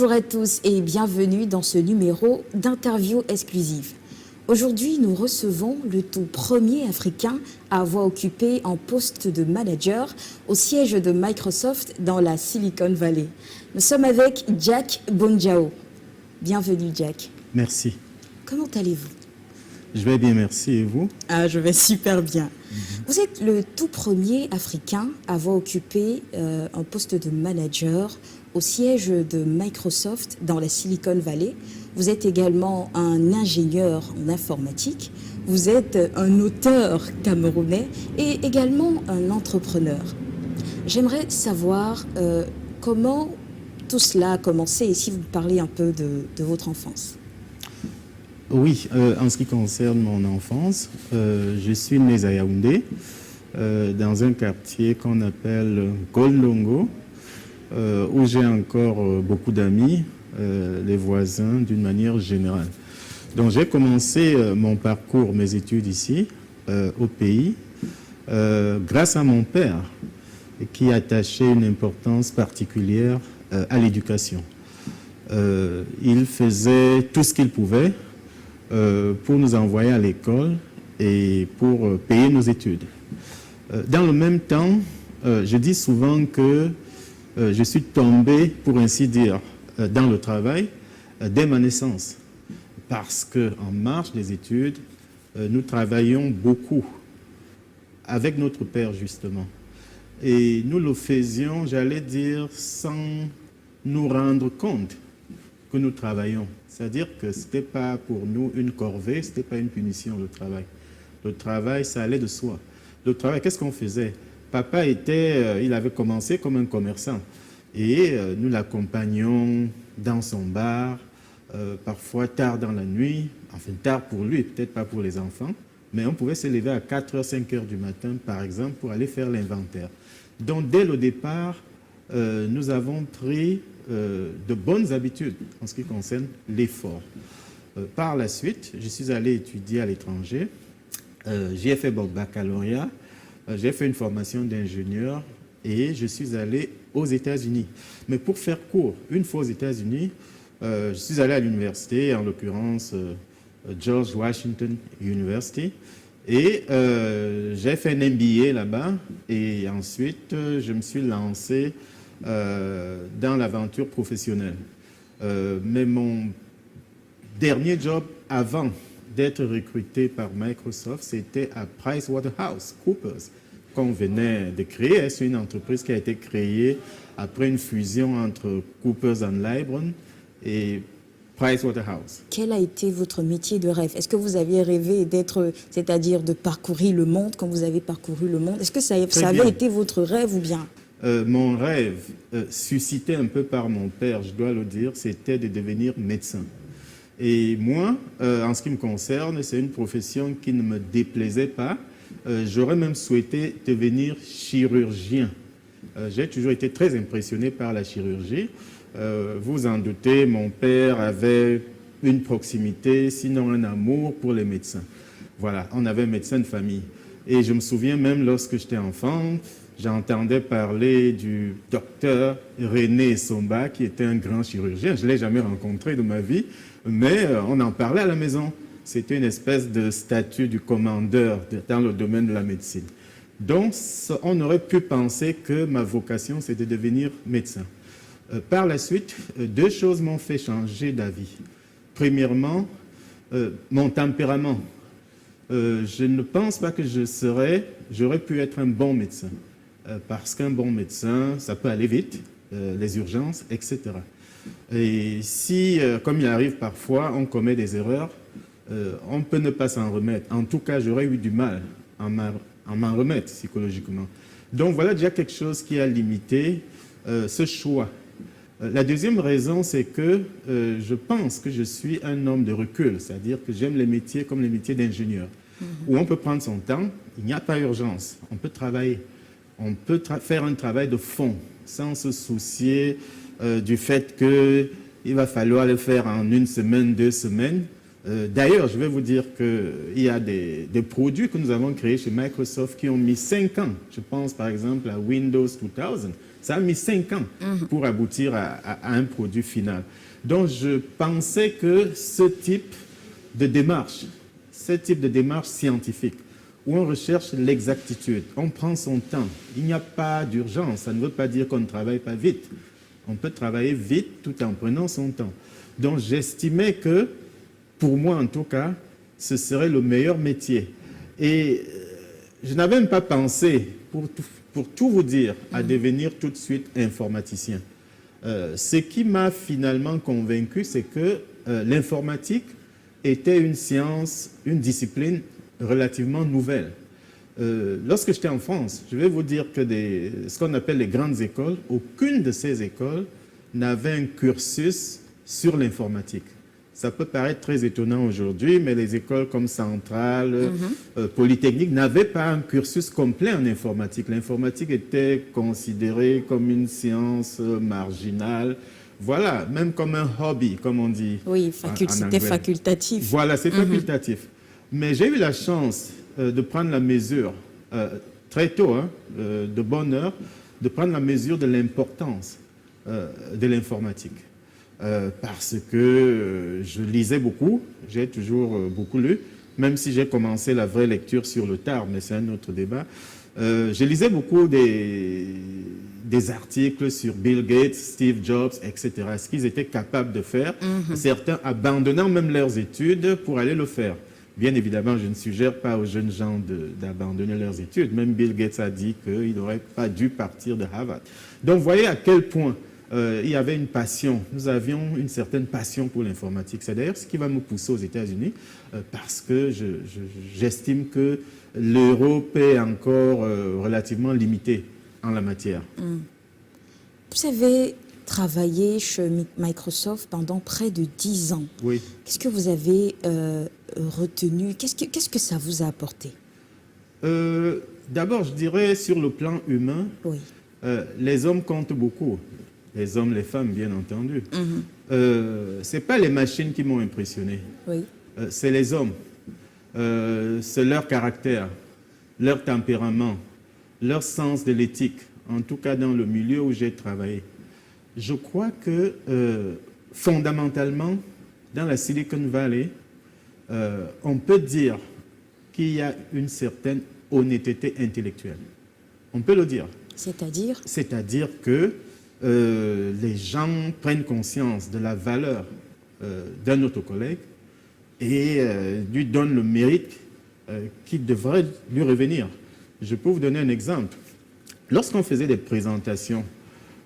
Bonjour à tous et bienvenue dans ce numéro d'interview exclusive. Aujourd'hui, nous recevons le tout premier Africain à avoir occupé un poste de manager au siège de Microsoft dans la Silicon Valley. Nous sommes avec Jack Bonjao. Bienvenue Jack. Merci. Comment allez-vous? Je vais bien, merci. Et vous? Je vais super bien. Vous êtes le tout premier Africain à avoir occupé un poste de manager au siège de Microsoft dans la Silicon Valley. Vous êtes également un ingénieur en informatique. Vous êtes un auteur camerounais et également un entrepreneur. J'aimerais savoir comment tout cela a commencé et si vous parlez un peu de votre enfance. Oui, en ce qui concerne mon enfance, je suis né à Yaoundé, dans un quartier qu'on appelle Golongo, où j'ai encore beaucoup d'amis, les voisins d'une manière générale. Donc j'ai commencé mon parcours, mes études ici, au pays, grâce à mon père, qui attachait une importance particulière à l'éducation. Il faisait tout ce qu'il pouvait pour nous envoyer à l'école et pour payer nos études. Dans le même temps, je dis souvent que je suis tombé, pour ainsi dire, dans le travail dès ma naissance. Parce qu'en marge des études, nous travaillions beaucoup avec notre père, justement. Et nous le faisions, j'allais dire, sans nous rendre compte que nous travaillons. C'est-à-dire que ce n'était pas pour nous une corvée, ce n'était pas une punition, le travail. Le travail, ça allait de soi. Le travail, qu'est-ce qu'on faisait? Papa il avait commencé comme un commerçant. Et nous l'accompagnions dans son bar, parfois tard dans la nuit, enfin tard pour lui, peut-être pas pour les enfants, mais on pouvait se lever à 4h, 5h du matin, par exemple, pour aller faire l'inventaire. Donc, dès le départ, nous avons pris de bonnes habitudes en ce qui concerne l'effort. Par la suite, je suis allé étudier à l'étranger. J'y ai fait mon baccalauréat, j'ai fait une formation d'ingénieur et je suis allé aux États-Unis. Mais pour faire court, une fois aux États-Unis, je suis allé à l'université, en l'occurrence George Washington University, et j'ai fait un MBA là-bas et ensuite je me suis lancé dans l'aventure professionnelle. Mais mon dernier job avant d'être recruté par Microsoft, c'était à PricewaterhouseCoopers, qu'on venait de créer. C'est une entreprise qui a été créée après une fusion entre Coopers & Lybrand et Pricewaterhouse. Quel a été votre métier de rêve? Est-ce que vous aviez rêvé d'être, c'est-à-dire de parcourir le monde quand vous avez parcouru le monde? Est-ce que ça avait été votre rêve ou bien? Mon rêve, suscité un peu par mon père, je dois le dire, c'était de devenir médecin. Et moi, en ce qui me concerne, c'est une profession qui ne me déplaisait pas. J'aurais même souhaité devenir chirurgien. J'ai toujours été très impressionné par la chirurgie. Vous en doutez, mon père avait une proximité, sinon un amour pour les médecins. Voilà, on avait un médecin de famille. Et je me souviens même lorsque j'étais enfant, j'entendais parler du docteur René Somba, qui était un grand chirurgien. Je ne l'ai jamais rencontré de ma vie, mais on en parlait à la maison. C'était une espèce de statut du commandeur dans le domaine de la médecine. Donc, on aurait pu penser que ma vocation, c'était de devenir médecin. Par la suite, deux choses m'ont fait changer d'avis. Premièrement, mon tempérament. Je ne pense pas que j'aurais pu être un bon médecin. Parce qu'un bon médecin, ça peut aller vite, les urgences, etc. Et si, comme il arrive parfois, on commet des erreurs, on peut ne pas s'en remettre. En tout cas, j'aurais eu du mal à m'en remettre psychologiquement. Donc voilà déjà quelque chose qui a limité ce choix. La deuxième raison, c'est que je pense que je suis un homme de recul, c'est-à-dire que j'aime les métiers comme les métiers d'ingénieur, où on peut prendre son temps, il n'y a pas urgence, on peut travailler, on peut faire un travail de fond sans se soucier du fait qu'il va falloir le faire en 1 semaine, 2 semaines. D'ailleurs, je vais vous dire qu'il y a des produits que nous avons créés chez Microsoft qui ont mis 5 ans. Je pense par exemple à Windows 2000. Ça a mis 5 ans pour aboutir à un produit final. Donc, je pensais que ce type de démarche scientifique, où on recherche l'exactitude, on prend son temps, il n'y a pas d'urgence. Ça ne veut pas dire qu'on ne travaille pas vite. On peut travailler vite tout en prenant son temps. Donc, j'estimais que, pour moi en tout cas, ce serait le meilleur métier. Et je n'avais même pas pensé, pour tout vous dire, à devenir tout de suite informaticien. Ce qui m'a finalement convaincu, c'est que l'informatique était une science, une discipline relativement nouvelle. Lorsque j'étais en France, je vais vous dire que ce qu'on appelle les grandes écoles, aucune de ces écoles n'avait un cursus sur l'informatique. Ça peut paraître très étonnant aujourd'hui, mais les écoles comme Centrale, Polytechnique n'avaient pas un cursus complet en informatique. L'informatique était considérée comme une science marginale, voilà, même comme un hobby, comme on dit. Oui, c'était facultatif. Voilà, c'est facultatif. Mais j'ai eu la chance de prendre la mesure, très tôt, de bonne heure, de prendre la mesure de l'importance de l'informatique. Parce que je lisais beaucoup, j'ai toujours beaucoup lu, même si j'ai commencé la vraie lecture sur le tard, mais c'est un autre débat. Je lisais beaucoup des articles sur Bill Gates, Steve Jobs, etc., ce qu'ils étaient capables de faire, certains abandonnant même leurs études pour aller le faire. Bien évidemment, je ne suggère pas aux jeunes gens d'abandonner leurs études. Même Bill Gates a dit qu'il n'aurait pas dû partir de Harvard. Donc, vous voyez à quel point il y avait une passion. Nous avions une certaine passion pour l'informatique. C'est d'ailleurs ce qui va me pousser aux États-Unis, parce que j'estime que l'Europe est encore relativement limitée en la matière. Vous avez travaillé chez Microsoft pendant près de 10 ans. Oui. Qu'est-ce que vous avez retenu? Qu'est-ce que ça vous a apporté? D'abord, je dirais sur le plan humain, Oui. Les hommes comptent beaucoup. Les hommes, les femmes, bien entendu. Ce n'est pas les machines qui m'ont impressionné. Oui. C'est les hommes. C'est leur caractère, leur tempérament, leur sens de l'éthique, en tout cas dans le milieu où j'ai travaillé. Je crois que fondamentalement, dans la Silicon Valley, on peut dire qu'il y a une certaine honnêteté intellectuelle. On peut le dire. C'est-à-dire? C'est-à-dire que les gens prennent conscience de la valeur d'un autre collègue et lui donnent le mérite qui devrait lui revenir. Je peux vous donner un exemple. Lorsqu'on faisait des présentations,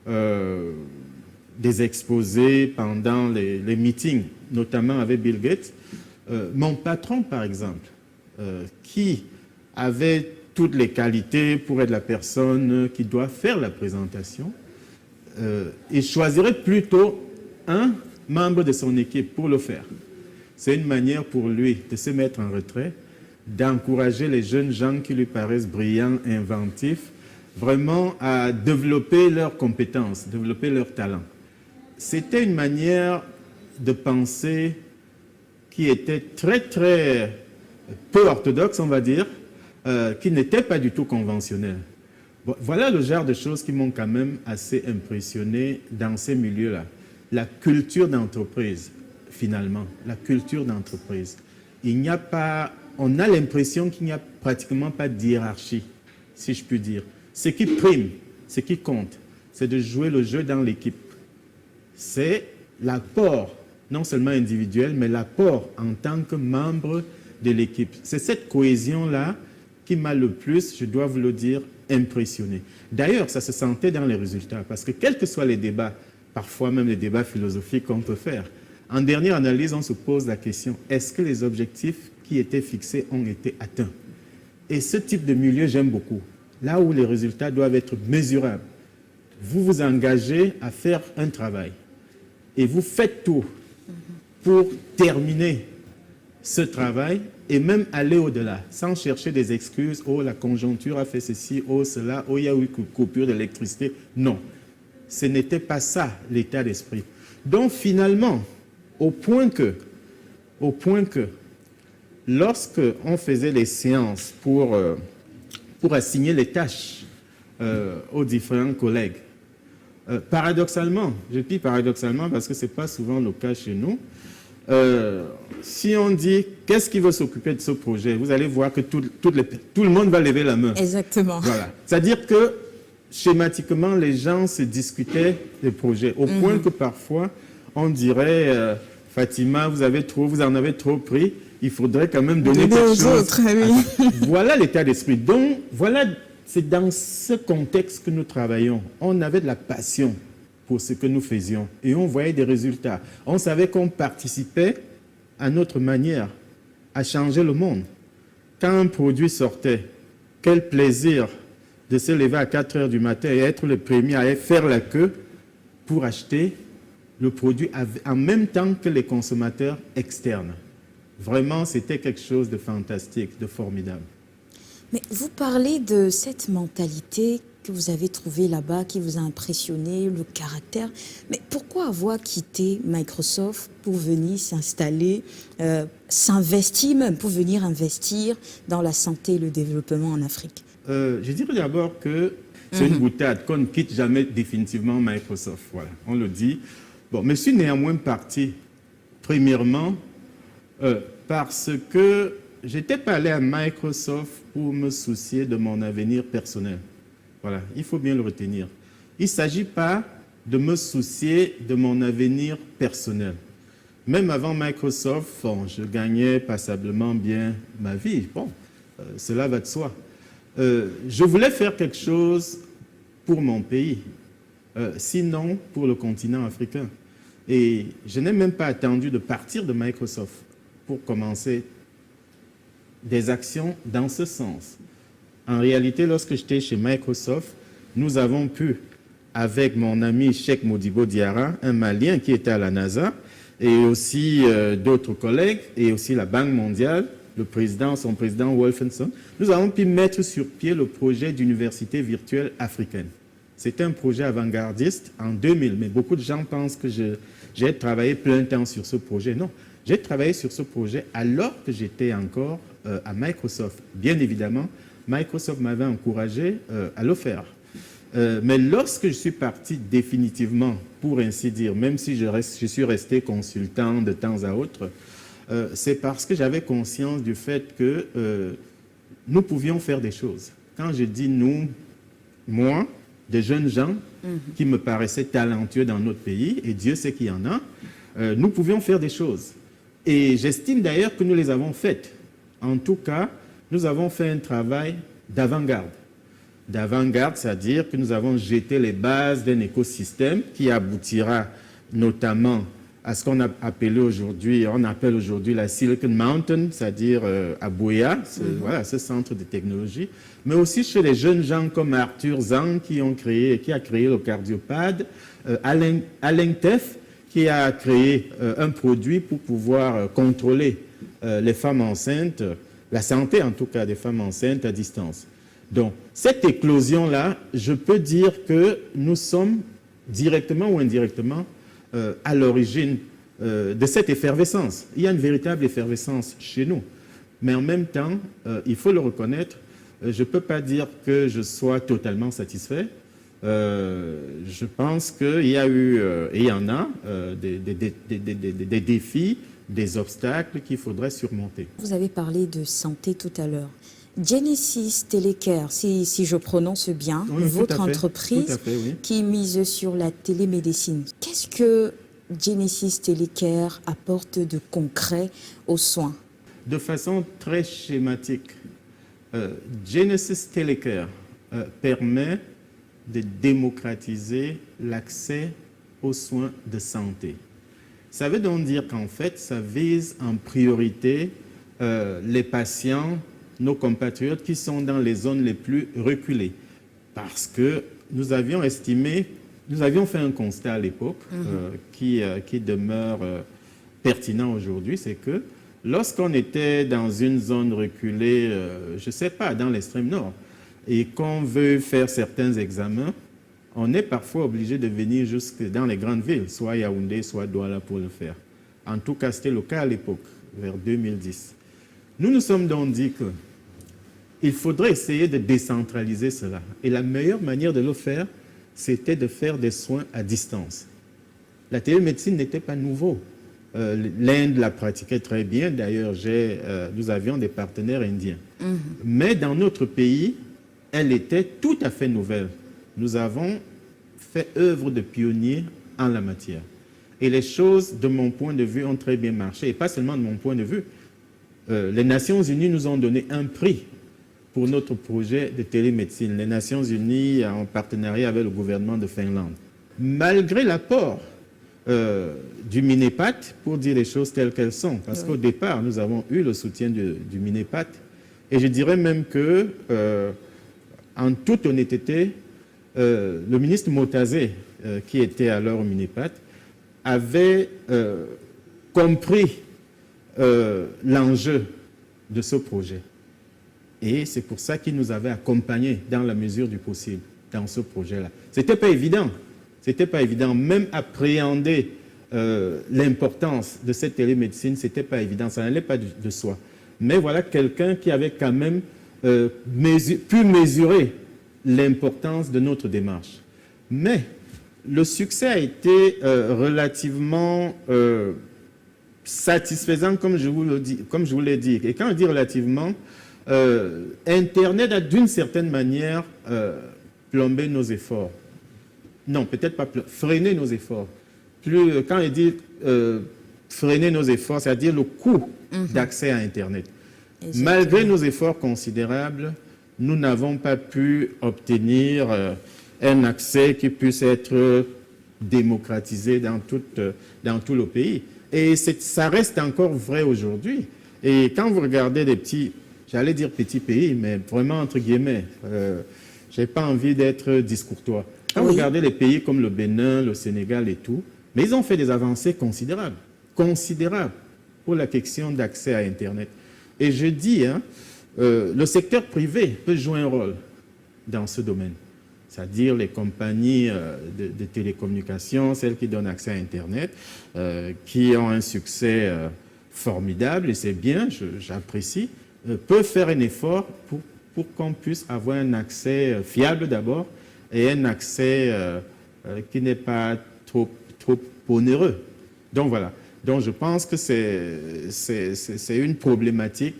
des exposés pendant les meetings, notamment avec Bill Gates, mon patron, par exemple, qui avait toutes les qualités pour être la personne qui doit faire la présentation, il choisirait plutôt un membre de son équipe pour le faire. C'est une manière pour lui de se mettre en retrait, d'encourager les jeunes gens qui lui paraissent brillants, inventifs, vraiment à développer leurs compétences, développer leurs talents. C'était une manière de penser qui était très, très peu orthodoxe, on va dire, qui n'était pas du tout conventionnelle. Bon, voilà le genre de choses qui m'ont quand même assez impressionné dans ces milieux-là. La culture d'entreprise, finalement, la culture d'entreprise. Il n'y a pas, on a l'impression qu'il n'y a pratiquement pas de hiérarchie, si je puis dire. Ce qui prime, ce qui compte, c'est de jouer le jeu dans l'équipe. C'est l'apport, non seulement individuel, mais l'apport en tant que membre de l'équipe. C'est cette cohésion-là qui m'a le plus, je dois vous le dire, impressionné. D'ailleurs, ça se sentait dans les résultats, parce que quels que soient les débats, parfois même les débats philosophiques qu'on peut faire, en dernière analyse, on se pose la question, est-ce que les objectifs qui étaient fixés ont été atteints? Et ce type de milieu, j'aime beaucoup. Là où les résultats doivent être mesurables. Vous vous engagez à faire un travail et vous faites tout pour terminer ce travail et même aller au-delà, sans chercher des excuses. Oh, la conjoncture a fait ceci, oh, cela, oh, il y a eu une coupure d'électricité. Non, ce n'était pas ça l'état d'esprit. Donc finalement, au point que au point que lorsque on faisait les séances pour assigner les tâches aux différents collègues, paradoxalement, je dis paradoxalement parce que ce n'est pas souvent le cas chez nous, si on dit qu'est-ce qui veut s'occuper de ce projet, vous allez voir que tout le monde va lever la main. Exactement. Voilà. C'est-à-dire que schématiquement, les gens se discutaient des projets, au point que parfois, on dirait Fatima, vous en avez trop pris, il faudrait quand même donner quelque chose aux autres. Oui. Voilà l'état d'esprit. Donc, voilà, c'est dans ce contexte que nous travaillons. On avait de la passion pour ce que nous faisions et on voyait des résultats. On savait qu'on participait à notre manière à changer le monde. Quand un produit sortait, quel plaisir de se lever à 4 heures du matin et être le premier à faire la queue pour acheter le produit en même temps que les consommateurs externes. Vraiment, c'était quelque chose de fantastique, de formidable. Mais vous parlez de cette mentalité que vous avez trouvée là-bas, qui vous a impressionné, le caractère. Mais pourquoi avoir quitté Microsoft pour venir s'installer, s'investir même, pour venir investir dans la santé et le développement en Afrique? Je dirais d'abord que c'est une boutade, qu'on ne quitte jamais définitivement Microsoft. Voilà, on le dit. Bon, mais je suis néanmoins parti, premièrement, parce que je n'étais pas allé à Microsoft pour me soucier de mon avenir personnel. Voilà, il faut bien le retenir. Il ne s'agit pas de me soucier de mon avenir personnel. Même avant Microsoft, bon, je gagnais passablement bien ma vie. Bon, cela va de soi. Je voulais faire quelque chose pour mon pays, sinon pour le continent africain. Et je n'ai même pas attendu de partir de Microsoft pour commencer des actions dans ce sens. En réalité, lorsque j'étais chez Microsoft, nous avons pu, avec mon ami Cheikh Modibo Diarra, un Malien qui était à la NASA, et aussi d'autres collègues, et aussi la Banque mondiale, son président Wolfenson, nous avons pu mettre sur pied le projet d'université virtuelle africaine. C'était un projet avant-gardiste en 2000, mais beaucoup de gens pensent que j'ai travaillé plein temps sur ce projet. Non, j'ai travaillé sur ce projet alors que j'étais encore à Microsoft. Bien évidemment, Microsoft m'avait encouragé à le faire. Mais lorsque je suis parti définitivement, pour ainsi dire, même si je suis resté consultant de temps à autre, c'est parce que j'avais conscience du fait que nous pouvions faire des choses. Quand je dis nous, moi, des jeunes gens qui me paraissaient talentueux dans notre pays, et Dieu sait qu'il y en a, nous pouvions faire des choses. Et j'estime d'ailleurs que nous les avons faites. En tout cas, nous avons fait un travail d'avant-garde. D'avant-garde, c'est-à-dire que nous avons jeté les bases d'un écosystème qui aboutira notamment à ce qu'on appelle aujourd'hui la Silicon Mountain, c'est-à-dire à Buea, voilà, ce centre de technologie, mais aussi chez les jeunes gens comme Arthur Zhang qui a créé le cardiopad, Alain Teff qui a créé un produit pour pouvoir contrôler les femmes enceintes, la santé en tout cas des femmes enceintes à distance. Donc, cette éclosion-là, je peux dire que nous sommes directement ou indirectement à l'origine de cette effervescence. Il y a une véritable effervescence chez nous. Mais en même temps, il faut le reconnaître, je ne peux pas dire que je sois totalement satisfait. Je pense qu'il y a eu, et il y en a, des défis, des obstacles qu'il faudrait surmonter. Vous avez parlé de santé tout à l'heure. Genesis Telecare, si je prononce bien, oui, votre entreprise oui, qui mise sur la télémédecine. Qu'est-ce que Genesis Telecare apporte de concret aux soins? De façon très schématique, Genesis Telecare permet de démocratiser l'accès aux soins de santé. Ça veut donc dire qu'en fait, ça vise en priorité les patients, nos compatriotes qui sont dans les zones les plus reculées. Parce que nous avions fait un constat à l'époque qui demeure pertinent aujourd'hui, c'est que lorsqu'on était dans une zone reculée, je ne sais pas, dans l'extrême nord, et qu'on veut faire certains examens, on est parfois obligé de venir jusque dans les grandes villes, soit Yaoundé, soit Douala pour le faire. En tout cas, c'était le cas à l'époque. vers 2010. Nous nous sommes donc dit qu'il faudrait essayer de décentraliser cela. Et la meilleure manière de le faire, c'était de faire des soins à distance. La télémédecine n'était pas nouveau. L'Inde la pratiquait très bien. D'ailleurs, nous avions des partenaires indiens. Mais dans notre pays, elle était tout à fait nouvelle. Nous avons fait œuvre de pionnier en la matière. Et les choses, de mon point de vue, ont très bien marché. Et pas seulement de mon point de vue. Les Nations Unies nous ont donné un prix pour notre projet de télémédecine. Les Nations Unies en partenariat avec le gouvernement de Finlande. Malgré l'apport du Minepat, pour dire les choses telles qu'elles sont, parce qu'au départ, nous avons eu le soutien du Minepat, et je dirais même que, en toute honnêteté, le ministre Motazé, qui était alors au Minepat, avait compris l'enjeu de ce projet. Et c'est pour ça qu'il nous avait accompagnés dans la mesure du possible dans ce projet-là. C'était pas évident. C'était pas évident. Même appréhender l'importance de cette télémédecine, c'était pas évident. Ça n'allait pas de soi. Mais voilà quelqu'un qui avait quand même pu mesurer l'importance de notre démarche. Mais le succès a été relativement satisfaisant, comme je vous l'ai dit. Et quand je dis relativement, Internet a d'une certaine manière plombé nos efforts. Non, peut-être pas freiner nos efforts. Quand il dit freiner nos efforts, c'est-à-dire le coût d'accès à Internet. Malgré nos efforts considérables, nous n'avons pas pu obtenir un accès qui puisse être démocratisé dans tout le pays. Et ça reste encore vrai aujourd'hui. Et quand vous regardez des petits, j'allais dire petits pays, mais vraiment entre guillemets, je n'ai pas envie d'être discourtois. Quand vous regardez les pays comme le Bénin, le Sénégal et tout, mais ils ont fait des avancées considérables pour la question d'accès à Internet. Et je dis, le secteur privé peut jouer un rôle dans ce domaine. C'est-à-dire les compagnies de télécommunications, celles qui donnent accès à Internet, qui ont un succès formidable, et c'est bien, j'apprécie, peuvent faire un effort pour qu'on puisse avoir un accès fiable d'abord, et un accès qui n'est pas trop onéreux. Donc voilà. Donc je pense que c'est une problématique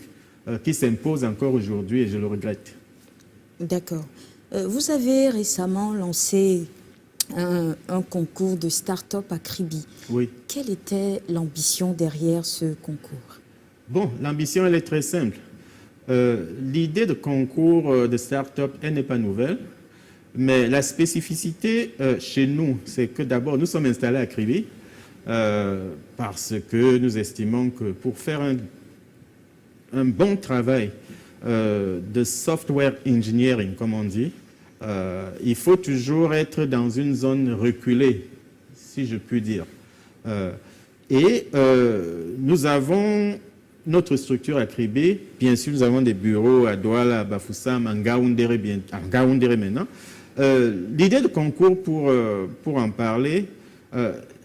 qui s'impose encore aujourd'hui, et je le regrette. D'accord. Vous avez récemment lancé un concours de start-up à Kribi. Oui. Quelle était l'ambition derrière ce concours? Bon, l'ambition, elle est très simple. L'idée de concours de start-up, elle n'est pas nouvelle, mais la spécificité chez nous, c'est que d'abord, nous sommes installés à Kribi parce que nous estimons que pour faire un bon travail de software engineering, comme on dit, il faut toujours être dans une zone reculée, si je puis dire. Nous avons notre structure à Kribi. Bien sûr, nous avons des bureaux à Douala, à Bafoussam, à Ngaoundéré maintenant. L'idée de concours, pour en parler,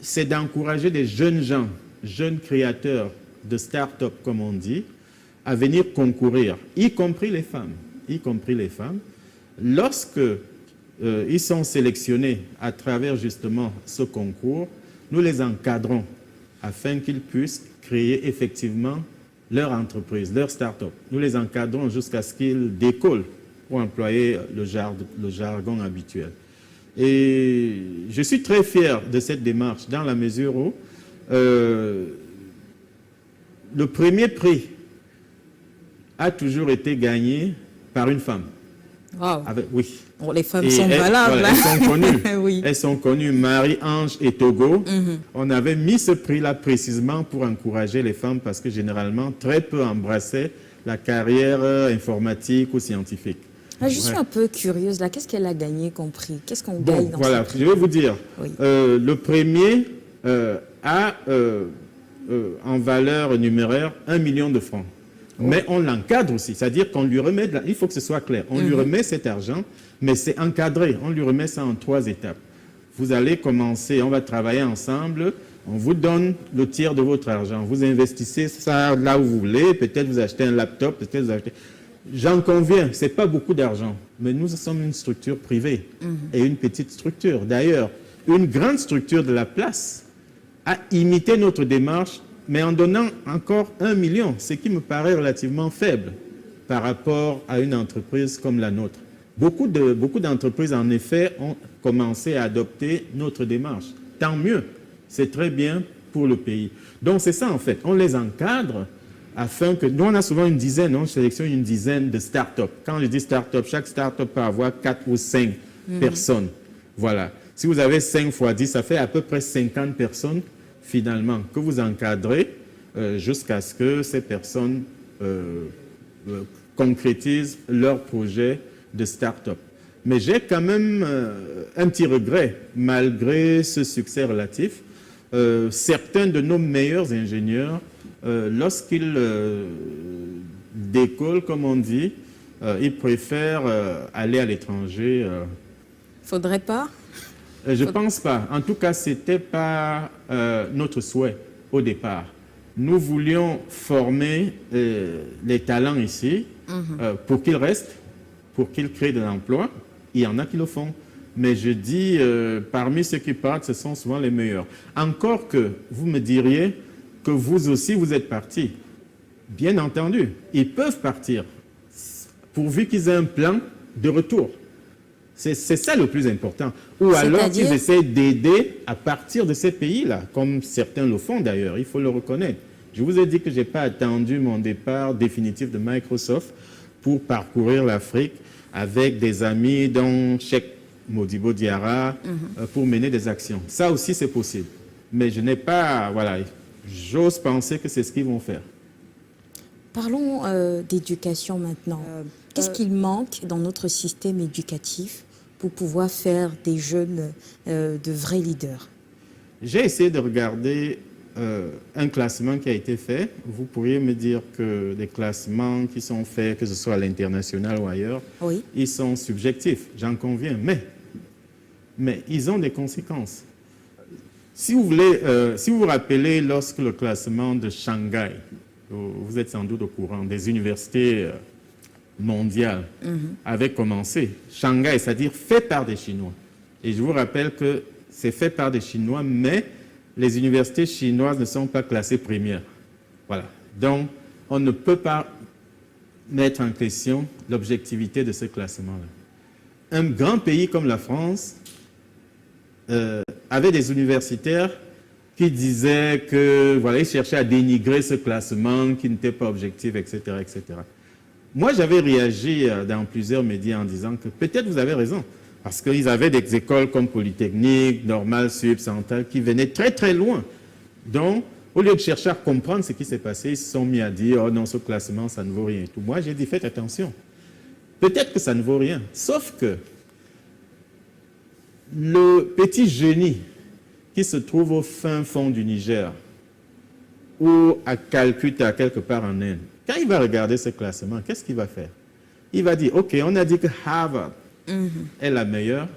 c'est d'encourager des jeunes gens, jeunes créateurs de start-up, comme on dit, à venir concourir, y compris les femmes. Lorsque ils sont sélectionnés à travers justement ce concours, nous les encadrons afin qu'ils puissent créer effectivement leur entreprise, leur start-up. Nous les encadrons jusqu'à ce qu'ils décollent, pour employer le jargon habituel. Et je suis très fier de cette démarche dans la mesure où le premier prix a toujours été gagné par une femme. Wow. Oui. Bon, les femmes sont valables. Voilà, elles sont connues. Oui. Elles sont connues, Marie-Ange et Togo. On avait mis ce prix-là précisément pour encourager les femmes parce que généralement, très peu embrassaient la carrière informatique ou scientifique. Là, je suis un peu curieuse. Là, qu'est-ce qu'elle a gagné comme prix? Qu'est-ce qu'on gagne dans voilà, ce prix? je vais vous dire. Oui. Le premier a en valeur numéraire 1 million de francs. Mais on l'encadre aussi, c'est-à-dire qu'on lui remet, il faut que ce soit clair, on lui remet cet argent, mais c'est encadré, on lui remet ça en 3 étapes. Vous allez commencer, on va travailler ensemble On vous donne le tiers de votre argent. Vous investissez ça là où vous voulez. Peut-être vous achetez un laptop, peut-être vous achetez... J'en conviens, ce n'est pas beaucoup d'argent. Mais nous sommes une structure privée et une petite structure. D'ailleurs, une grande structure de la place a imité notre démarche, mais en donnant encore 1 million, ce qui me paraît relativement faible par rapport à une entreprise comme la nôtre. Beaucoup d'entreprises, en effet, ont commencé à adopter notre démarche. Tant mieux, c'est très bien pour le pays. Donc c'est ça en fait, on les encadre afin que... Nous on a souvent une dizaine, on sélectionne une dizaine de start-up. Quand je dis start-up, chaque start-up peut avoir 4 ou 5 personnes. Voilà. Si vous avez 5 fois 10, ça fait à peu près 50 personnes finalement que vous encadrez jusqu'à ce que ces personnes concrétisent leur projet de start-up. Mais j'ai quand même un petit regret, malgré ce succès relatif. Certains de nos meilleurs ingénieurs, lorsqu'ils décollent, comme on dit, ils préfèrent aller à l'étranger. Faudrait pas? Je pense pas. En tout cas, c'était pas notre souhait au départ. Nous voulions former les talents ici pour qu'ils restent, pour qu'ils créent de l'emploi. Il y en a qui le font. Mais je dis, parmi ceux qui partent, ce sont souvent les meilleurs. Encore que vous me diriez que vous aussi, vous êtes partis. Bien entendu, ils peuvent partir, pourvu qu'ils aient un plan de retour. C'est ça le plus important. Ou alors qu'ils essaient d'aider à partir de ces pays-là, comme certains le font d'ailleurs, il faut le reconnaître. Je vous ai dit que je n'ai pas attendu mon départ définitif de Microsoft pour parcourir l'Afrique avec des amis dont Cheikh Modibo Diarra pour mener des actions. Ça aussi, c'est possible. Mais je n'ai pas... Voilà, j'ose penser que c'est ce qu'ils vont faire. Parlons d'éducation maintenant. Qu'est-ce qu'il manque dans notre système éducatif pour pouvoir faire des jeunes de vrais leaders? J'ai essayé de regarder un classement qui a été fait. Vous pourriez me dire que les classements qui sont faits, que ce soit à l'international ou ailleurs, oui, ils sont subjectifs, j'en conviens. Mais ils ont des conséquences. Si vous voulez, si vous vous rappelez, lorsque le classement de Shanghai, vous êtes sans doute au courant, des universités mondiales avait commencé. Shanghai, c'est-à-dire fait par des Chinois. Et je vous rappelle que c'est fait par des Chinois, mais les universités chinoises ne sont pas classées premières. Voilà. Donc, on ne peut pas mettre en question l'objectivité de ce classement-là. Un grand pays comme la France avait des universitaires qui disaient que, voilà, ils cherchaient à dénigrer ce classement, qui n'était pas objectif, etc., etc. Moi, j'avais réagi dans plusieurs médias en disant que peut-être vous avez raison, parce qu'ils avaient des écoles comme Polytechnique, Normale, Sup, Centrale, qui venaient très, très loin. Donc, au lieu de chercher à comprendre ce qui s'est passé, ils se sont mis à dire « Oh non, ce classement, ça ne vaut rien. » Tout. Moi, j'ai dit « Faites attention. Peut-être que ça ne vaut rien. » Sauf que le petit génie qui se trouve au fin fond du Niger ou à Calcutta, quelque part en Inde, quand il va regarder ce classement, qu'est-ce qu'il va faire? Il va dire, OK, on a dit que Harvard est la meilleure.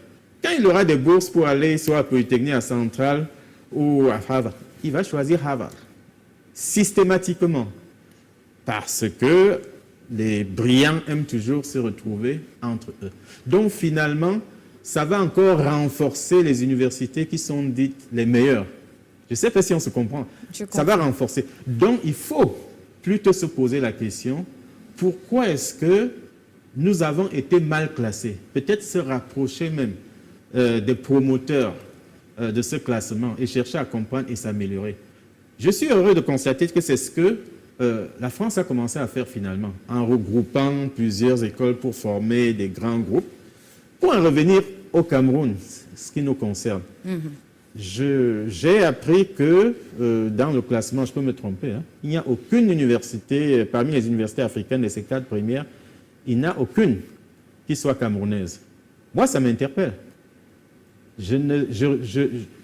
Quand il aura des bourses pour aller soit à Polytechnique, à Centrale ou à Harvard, il va choisir Harvard, systématiquement, parce que les brillants aiment toujours se retrouver entre eux. Donc finalement, ça va encore renforcer les universités qui sont dites les meilleures. Je ne sais pas si on se comprend. Ça va renforcer. Donc, il faut plutôt se poser la question, pourquoi est-ce que nous avons été mal classés? Peut-être se rapprocher même des promoteurs de ce classement et chercher à comprendre et s'améliorer. Je suis heureux de constater que c'est ce que la France a commencé à faire finalement, en regroupant plusieurs écoles pour former des grands groupes. Pour en revenir au Cameroun, ce qui nous concerne, j'ai appris que dans le classement, je peux me tromper, hein, il n'y a aucune université, parmi les universités africaines des secteurs primaires, il n'y a aucune qui soit camerounaise. Moi, ça m'interpelle.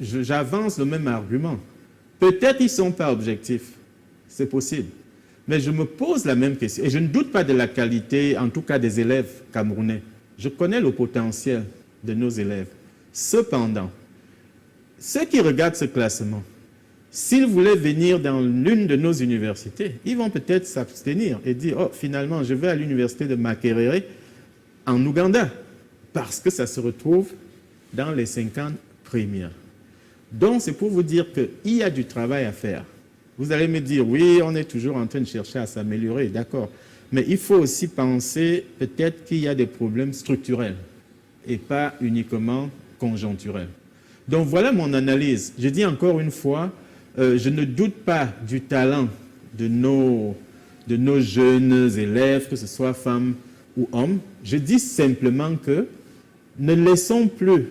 J'avance le même argument. Peut-être qu'ils ne sont pas objectifs, c'est possible. Mais je me pose la même question, et je ne doute pas de la qualité, en tout cas des élèves camerounais. Je connais le potentiel de nos élèves. Cependant, ceux qui regardent ce classement, S'ils voulaient venir dans l'une de nos universités, ils vont peut-être s'abstenir et dire « Oh, finalement, je vais à l'université de Makerere en Ouganda, parce que ça se retrouve dans les 50 premières. » Donc, c'est pour vous dire qu'il y a du travail à faire. Vous allez me dire « Oui, on est toujours en train de chercher à s'améliorer, d'accord. » Mais il faut aussi penser peut-être qu'il y a des problèmes structurels et pas uniquement conjoncturels. Donc, voilà mon analyse. Je dis encore une fois, je ne doute pas du talent de nos jeunes élèves, que ce soit femmes ou hommes. Je dis simplement que ne laissons plus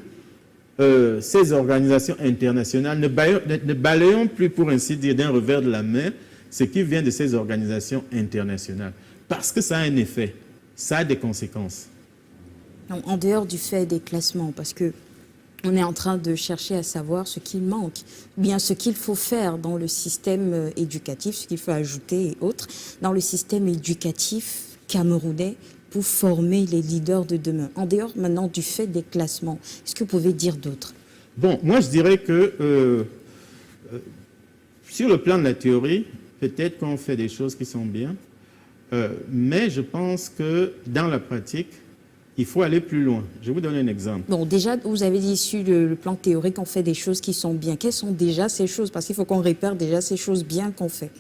ces organisations internationales, ne balayons plus, pour ainsi dire, d'un revers de la main ce qui vient de ces organisations internationales. Parce que ça a un effet, ça a des conséquences. En dehors du fait des classements, parce que on est en train de chercher à savoir ce qu'il manque, bien ce qu'il faut faire dans le système éducatif, ce qu'il faut ajouter et autres, dans le système éducatif camerounais pour former les leaders de demain. En dehors maintenant du fait des classements, est-ce que vous pouvez dire d'autres? Bon, moi je dirais que sur le plan de la théorie, peut-être qu'on fait des choses qui sont bien, mais je pense que dans la pratique, il faut aller plus loin. Je vais vous donner un exemple. Bon, déjà, vous avez dit sur le plan théorique qu'on fait des choses qui sont bien. Quelles sont déjà ces choses? Parce qu'il faut qu'on repère déjà ces choses bien qu'on fait.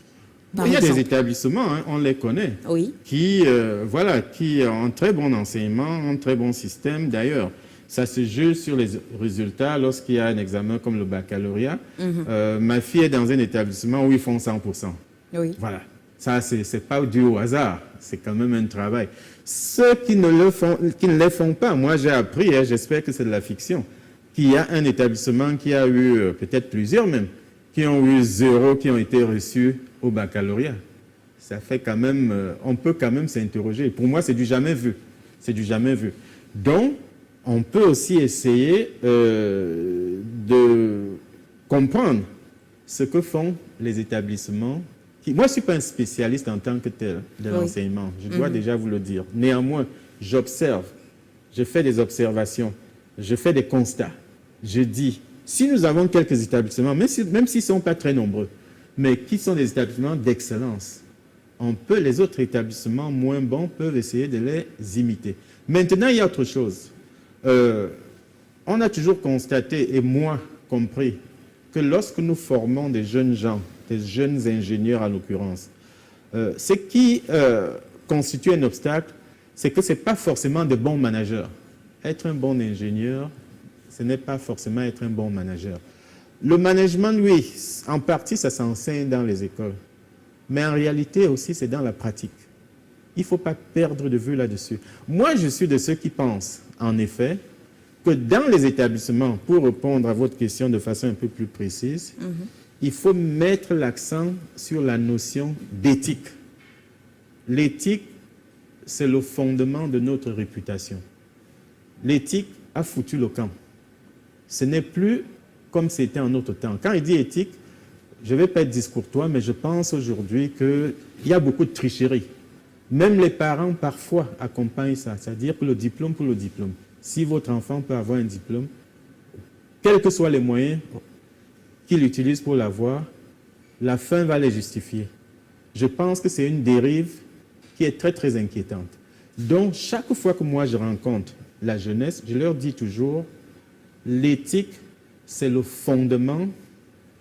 Il y a des établissements, hein, on les connaît, oui, qui ont un très bon enseignement, un très bon système. D'ailleurs, ça se joue sur les résultats lorsqu'il y a un examen comme le baccalauréat. Ma fille est dans un établissement où ils font 100%. oui. Voilà. Ça, c'est pas dû au hasard. C'est quand même un travail. Ceux qui ne les font pas, moi j'ai appris, hein, j'espère que c'est de la fiction, qu'il y a un établissement qui a eu, peut-être plusieurs même, qui ont eu 0, qui ont été reçus au baccalauréat. Ça fait quand même, on peut quand même s'interroger. Pour moi, c'est du jamais vu. C'est du jamais vu. Donc, on peut aussi essayer de comprendre ce que font les établissements. Moi, je ne suis pas un spécialiste en tant que tel de l'enseignement, je dois déjà vous le dire. Néanmoins, j'observe, je fais des observations, je fais des constats. Je dis, si nous avons quelques établissements, même s'ils ne sont pas très nombreux, mais qui sont des établissements d'excellence, les autres établissements moins bons peuvent essayer de les imiter. Maintenant, il y a autre chose. On a toujours constaté, et moi compris, que lorsque nous formons des jeunes gens, des jeunes ingénieurs en l'occurrence, ce qui constitue un obstacle, c'est que ce n'est pas forcément de bons managers. Être un bon ingénieur, ce n'est pas forcément être un bon manager. Le management, oui, en partie, ça s'enseigne dans les écoles. Mais en réalité aussi, c'est dans la pratique. Il ne faut pas perdre de vue là-dessus. Moi, je suis de ceux qui pensent, en effet, que dans les établissements, pour répondre à votre question de façon un peu plus précise, il faut mettre l'accent sur la notion d'éthique. L'éthique, c'est le fondement de notre réputation. L'éthique a foutu le camp. Ce n'est plus comme c'était en notre temps. Quand il dit éthique, je ne vais pas être discourtois, mais je pense aujourd'hui qu'il y a beaucoup de tricherie. Même les parents, parfois, accompagnent ça. C'est-à-dire que le diplôme pour le diplôme. Si votre enfant peut avoir un diplôme, quels que soient les moyens qu'il utilise pour l'avoir, la fin va les justifier. Je pense que c'est une dérive qui est très, très inquiétante. Donc, chaque fois que moi je rencontre la jeunesse, je leur dis toujours, l'éthique, c'est le fondement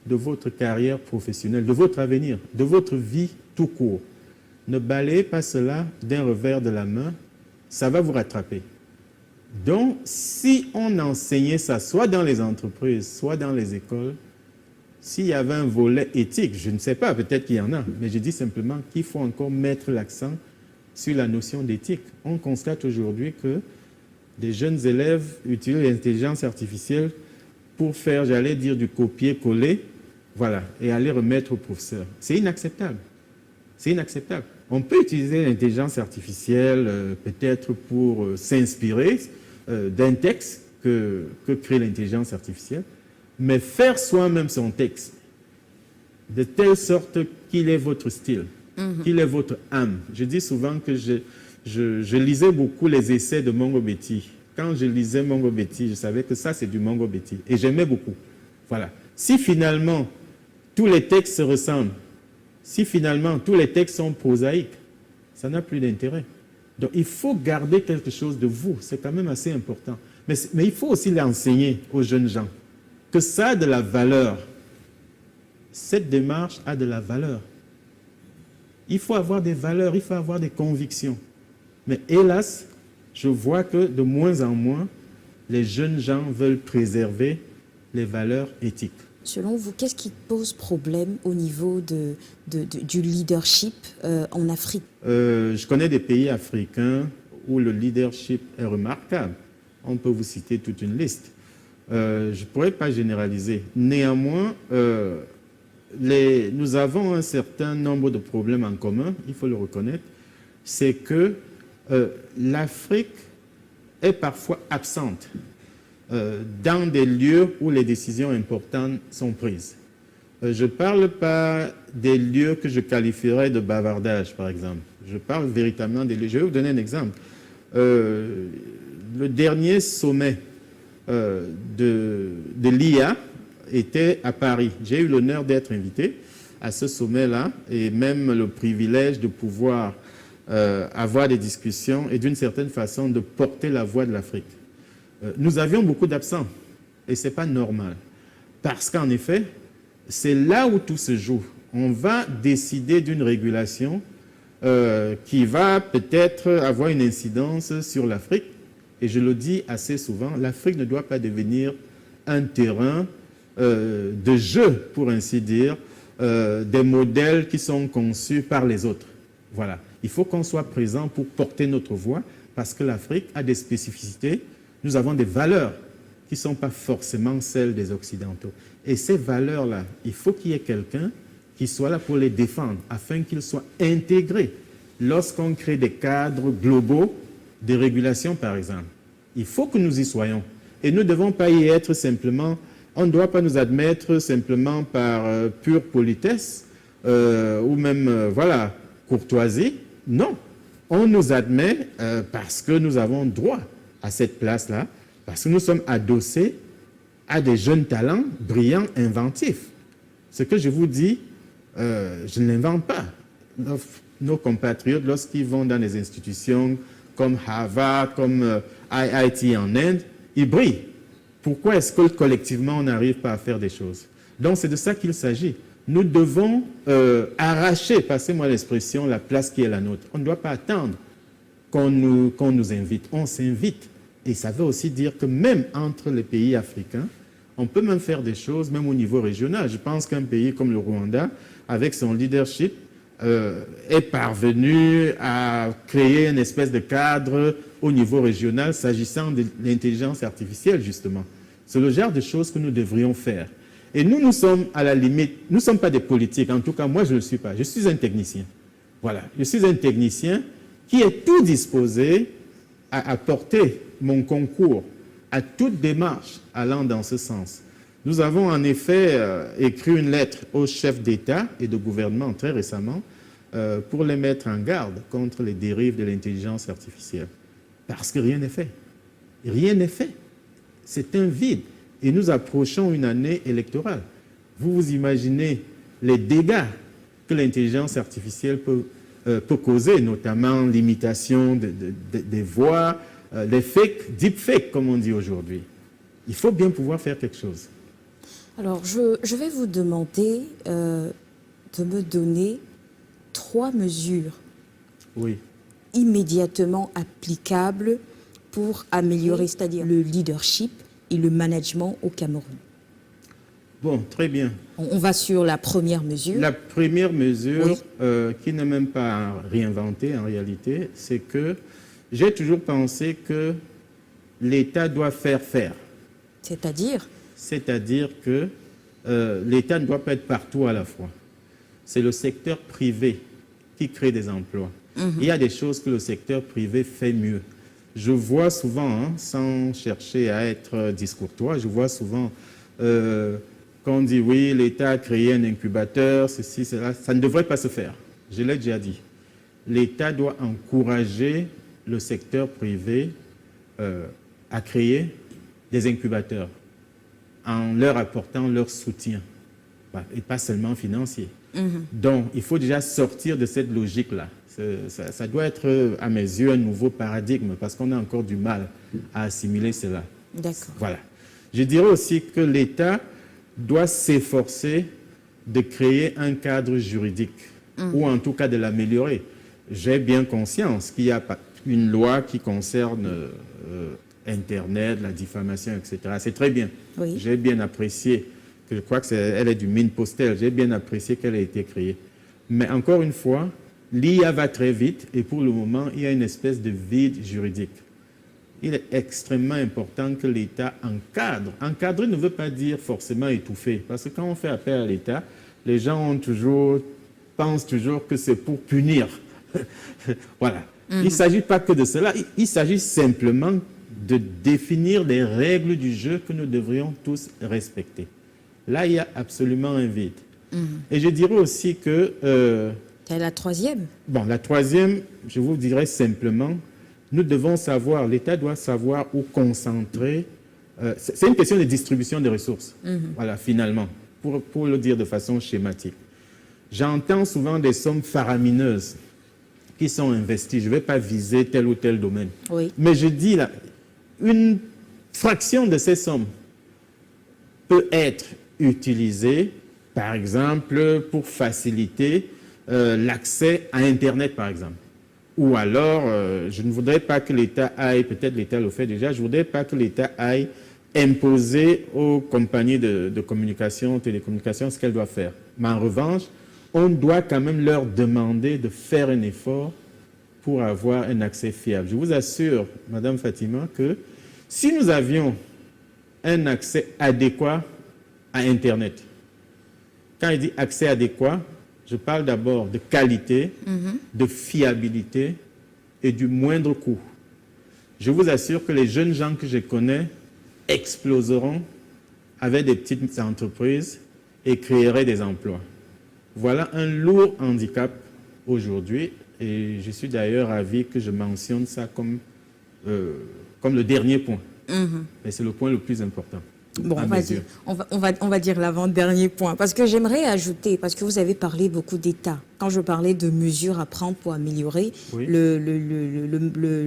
de votre carrière professionnelle, de votre avenir, de votre vie tout court. Ne balayez pas cela d'un revers de la main, ça va vous rattraper. Donc, si on enseignait ça, soit dans les entreprises, soit dans les écoles, s'il y avait un volet éthique, je ne sais pas, peut-être qu'il y en a, mais je dis simplement qu'il faut encore mettre l'accent sur la notion d'éthique. On constate aujourd'hui que des jeunes élèves utilisent l'intelligence artificielle pour faire, j'allais dire, du copier-coller, voilà, et aller remettre au professeur. C'est inacceptable. C'est inacceptable. On peut utiliser l'intelligence artificielle peut-être pour s'inspirer d'un texte que crée l'intelligence artificielle, mais faire soi-même son texte de telle sorte qu'il est votre style, qu'il est votre âme. Je dis souvent que je lisais beaucoup les essais de Mongo Betty. Quand je lisais Mongo Betty, je savais que ça, c'est du Mongo Betty. Et j'aimais beaucoup. Voilà. Si finalement, tous les textes se ressemblent, si finalement tous les textes sont prosaïques, ça n'a plus d'intérêt. Donc il faut garder quelque chose de vous, c'est quand même assez important. Mais il faut aussi l'enseigner aux jeunes gens, que ça a de la valeur. Cette démarche a de la valeur. Il faut avoir des valeurs, il faut avoir des convictions. Mais hélas, je vois que de moins en moins, les jeunes gens veulent préserver les valeurs éthiques. Selon vous, qu'est-ce qui pose problème au niveau du leadership en Afrique? Je connais des pays africains où le leadership est remarquable. On peut vous citer toute une liste. Je ne pourrais pas généraliser. Néanmoins, nous avons un certain nombre de problèmes en commun, il faut le reconnaître. C'est que l'Afrique est parfois absente dans des lieux où les décisions importantes sont prises. Je ne parle pas des lieux que je qualifierais de bavardage, par exemple. Je parle véritablement des lieux. Je vais vous donner un exemple. Le dernier sommet de l'IA était à Paris. J'ai eu l'honneur d'être invité à ce sommet-là et même le privilège de pouvoir avoir des discussions et d'une certaine façon de porter la voix de l'Afrique. Nous avions beaucoup d'absents et ce n'est pas normal parce qu'en effet, c'est là où tout se joue. On va décider d'une régulation qui va peut-être avoir une incidence sur l'Afrique. Et je le dis assez souvent, l'Afrique ne doit pas devenir un terrain de jeu, pour ainsi dire, des modèles qui sont conçus par les autres. Voilà. Il faut qu'on soit présent pour porter notre voix, parce que l'Afrique a des spécificités. Nous avons des valeurs qui ne sont pas forcément celles des Occidentaux. Et ces valeurs-là, il faut qu'il y ait quelqu'un qui soit là pour les défendre, afin qu'ils soient intégrés lorsqu'on crée des cadres globaux de régulation, par exemple. Il faut que nous y soyons. Et nous ne devons pas y être simplement, on ne doit pas nous admettre simplement par pure politesse ou même, voilà, courtoisie. Non, on nous admet parce que nous avons droit à cette place-là, parce que nous sommes adossés à des jeunes talents brillants, inventifs. Ce que je vous dis, je ne l'invente pas. Nos compatriotes, lorsqu'ils vont dans les institutions comme Harvard, comme IIT en Inde, ils brillent. Pourquoi est-ce que collectivement, on n'arrive pas à faire des choses? Donc, c'est de ça qu'il s'agit. Nous devons arracher, passez-moi l'expression, la place qui est la nôtre. On ne doit pas attendre qu'on nous invite. On s'invite. Et ça veut aussi dire que même entre les pays africains, on peut même faire des choses, même au niveau régional. Je pense qu'un pays comme le Rwanda, avec son leadership, est parvenu à créer une espèce de cadre au niveau régional s'agissant de l'intelligence artificielle, justement. C'est le genre de choses que nous devrions faire. Et nous sommes à la limite, nous ne sommes pas des politiques, en tout cas moi je ne le suis pas, je suis un technicien. Voilà, je suis un technicien qui est tout disposé à apporter mon concours à toute démarche allant dans ce sens. Nous avons en effet écrit une lettre aux chefs d'État et de gouvernement très récemment pour les mettre en garde contre les dérives de l'intelligence artificielle. Parce que rien n'est fait. Rien n'est fait. C'est un vide. Et nous approchons une année électorale. Vous imaginez les dégâts que l'intelligence artificielle peut causer, notamment l'imitation des voix, les fake, deepfakes, comme on dit aujourd'hui. Il faut bien pouvoir faire quelque chose. Alors, je vais vous demander de me donner 3 mesures immédiatement applicables pour améliorer, c'est-à-dire le leadership et le management au Cameroun. Bon, très bien. On va sur la première mesure. La première mesure, qui n'est même pas réinventée en réalité, c'est que j'ai toujours pensé que l'État doit faire faire. C'est-à-dire? C'est-à-dire que l'État ne doit pas être partout à la fois. C'est le secteur privé qui crée des emplois. Il y a des choses que le secteur privé fait mieux. Je vois souvent, sans chercher à être discourtois, je vois souvent qu'on dit oui, l'État a créé un incubateur, ceci, cela. Ça ne devrait pas se faire. Je l'ai déjà dit. L'État doit encourager le secteur privé à créer des incubateurs en leur apportant leur soutien. et pas seulement financier. Donc, il faut déjà sortir de cette logique-là. Ça doit être, à mes yeux, un nouveau paradigme parce qu'on a encore du mal à assimiler cela. D'accord. Voilà. Je dirais aussi que l'État doit s'efforcer de créer un cadre juridique ou en tout cas de l'améliorer. J'ai bien conscience qu'il y a une loi qui concerne Internet, la diffamation, etc. C'est très bien. Oui. J'ai bien apprécié, je crois qu'elle est du mine postel, j'ai bien apprécié qu'elle ait été créée. Mais encore une fois, l'IA va très vite et pour le moment, il y a une espèce de vide juridique. Il est extrêmement important que l'État encadre. Encadrer ne veut pas dire forcément étouffer, parce que quand on fait appel à l'État, les gens pensent toujours que c'est pour punir. Voilà. Il ne s'agit pas que de cela, il s'agit simplement de définir les règles du jeu que nous devrions tous respecter. Là, il y a absolument un vide. Et je dirais aussi que... C'est la troisième. Bon, la troisième, je vous dirais simplement, nous devons savoir, l'État doit savoir où concentrer. C'est une question de distribution des ressources, voilà, finalement, pour le dire de façon schématique. J'entends souvent des sommes faramineuses qui sont investies. Je ne vais pas viser tel ou tel domaine. Oui. Mais je dis là, une fraction de ces sommes peut être utilisée, par exemple, pour faciliter l'accès à Internet, par exemple. Ou alors, je ne voudrais pas que l'État aille, peut-être l'État le fait déjà, je ne voudrais pas que l'État aille imposer aux compagnies de communication, télécommunications, ce qu'elles doivent faire. Mais en revanche, on doit quand même leur demander de faire un effort pour avoir un accès fiable. Je vous assure, Madame Fatima, que si nous avions un accès adéquat à Internet, quand je dis accès adéquat, je parle d'abord de qualité, de fiabilité et du moindre coût. Je vous assure que les jeunes gens que je connais exploseront avec des petites entreprises et créeraient des emplois. Voilà un lourd handicap aujourd'hui et je suis d'ailleurs ravi que je mentionne ça comme le dernier point. Mais c'est le point le plus important. Bon, on va dire l'avant-dernier point, parce que j'aimerais ajouter, parce que vous avez parlé beaucoup d'État. Quand je parlais de mesures à prendre pour améliorer le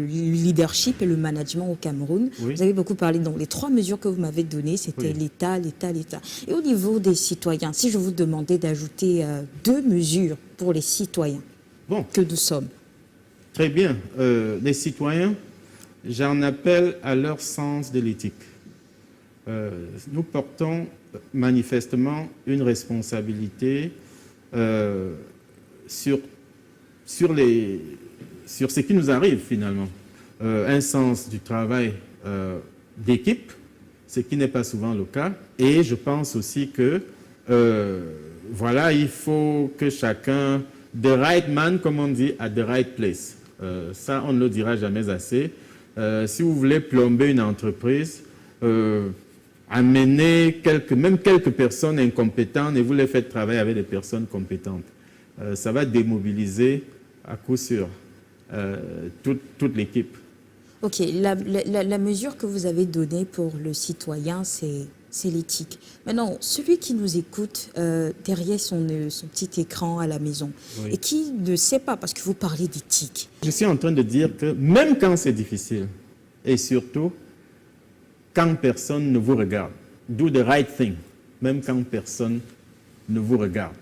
leadership et le management au Cameroun, vous avez beaucoup parlé. Donc, les 3 mesures que vous m'avez données, c'était l'État, l'État, l'État. Et au niveau des citoyens, si je vous demandais d'ajouter 2 mesures pour les citoyens que nous sommes. Très bien. Les citoyens, j'en appelle à leur sens de l'éthique. Nous portons manifestement une responsabilité sur ce qui nous arrive finalement. Un sens du travail d'équipe, ce qui n'est pas souvent le cas. Et je pense aussi que voilà, il faut que chacun, the right man, comme on dit, at the right place. Ça, on ne le dira jamais assez. Si vous voulez plomber une entreprise, amener même quelques personnes incompétentes et vous les faites travailler avec des personnes compétentes. Ça va démobiliser à coup sûr toute l'équipe. Ok, la mesure que vous avez donnée pour le citoyen, c'est l'éthique. Maintenant, celui qui nous écoute derrière son petit écran à la maison et qui ne sait pas, parce que vous parlez d'éthique. Je suis en train de dire que même quand c'est difficile, et surtout quand personne ne vous regarde, do the right thing, même quand personne ne vous regarde.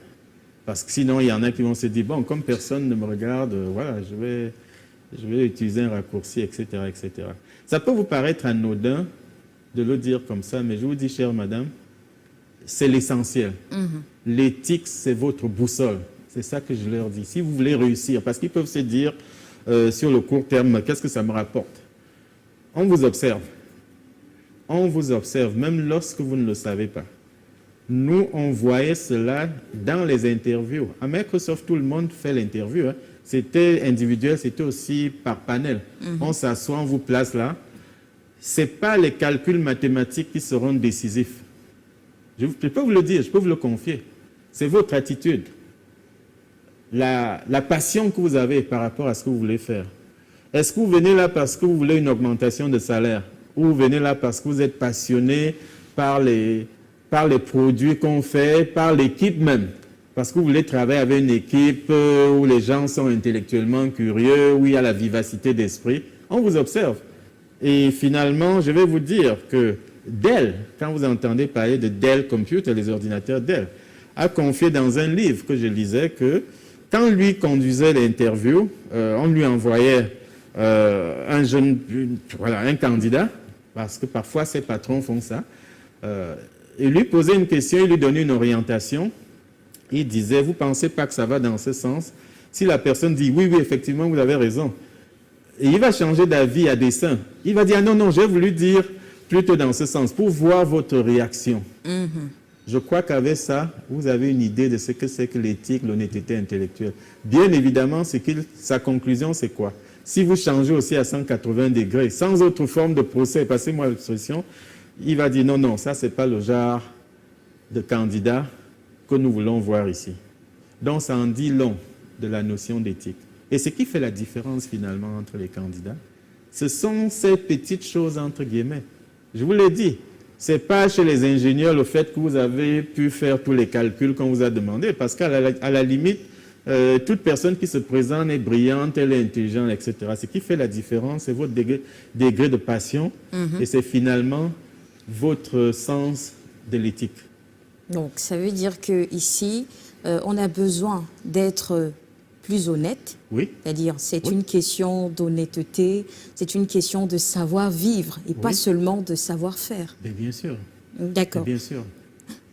Parce que sinon, il y en a qui vont se dire, bon, comme personne ne me regarde, voilà, je vais utiliser un raccourci, etc., etc. Ça peut vous paraître anodin de le dire comme ça, mais je vous dis, chère madame, c'est l'essentiel. L'éthique, c'est votre boussole. C'est ça que je leur dis. Si vous voulez réussir, parce qu'ils peuvent se dire, sur le court terme, qu'est-ce que ça me rapporte? On vous observe. On vous observe, même lorsque vous ne le savez pas. Nous, on voyait cela dans les interviews. À Microsoft, tout le monde fait l'interview. Hein. C'était individuel, c'était aussi par panel. On s'assoit, on vous place là. Ce n'est pas les calculs mathématiques qui seront décisifs. Je peux vous le dire, je peux vous le confier. C'est votre attitude. La passion que vous avez par rapport à ce que vous voulez faire. Est-ce que vous venez là parce que vous voulez une augmentation de salaire? Ou vous venez là parce que vous êtes passionné par les par les produits qu'on fait, par l'équipe même. Parce que vous voulez travailler avec une équipe où les gens sont intellectuellement curieux, où il y a la vivacité d'esprit. On vous observe. Et finalement, je vais vous dire que Dell, quand vous entendez parler de Dell Computer, les ordinateurs Dell, a confié dans un livre que je lisais que quand lui conduisait l'interview, on lui envoyait un candidat, parce que parfois ces patrons font ça, il lui posait une question, il lui donnait une orientation, il disait, vous ne pensez pas que ça va dans ce sens? Si la personne dit, oui, effectivement, vous avez raison, et il va changer d'avis à dessein, il va dire, ah, non, j'ai voulu dire plutôt dans ce sens, pour voir votre réaction. Je crois qu'avec ça, vous avez une idée de ce que c'est que l'éthique, l'honnêteté intellectuelle. Bien évidemment, sa conclusion, c'est quoi? Si vous changez aussi à 180 degrés, sans autre forme de procès, passez-moi l'expression, il va dire non, ça, ce n'est pas le genre de candidat que nous voulons voir ici. Donc, ça en dit long de la notion d'éthique. Et ce qui fait la différence finalement entre les candidats, ce sont ces petites choses entre guillemets. Je vous l'ai dit, ce n'est pas chez les ingénieurs le fait que vous avez pu faire tous les calculs qu'on vous a demandé, parce qu'à la limite, toute personne qui se présente est brillante, elle est intelligente, etc. Ce qui fait la différence, c'est votre degré de passion et c'est finalement votre sens de l'éthique. Donc, ça veut dire qu'ici, on a besoin d'être plus honnête. Oui. C'est-à-dire, c'est une question d'honnêteté, c'est une question de savoir-vivre et pas seulement de savoir-faire. Bien sûr. D'accord. Bien sûr.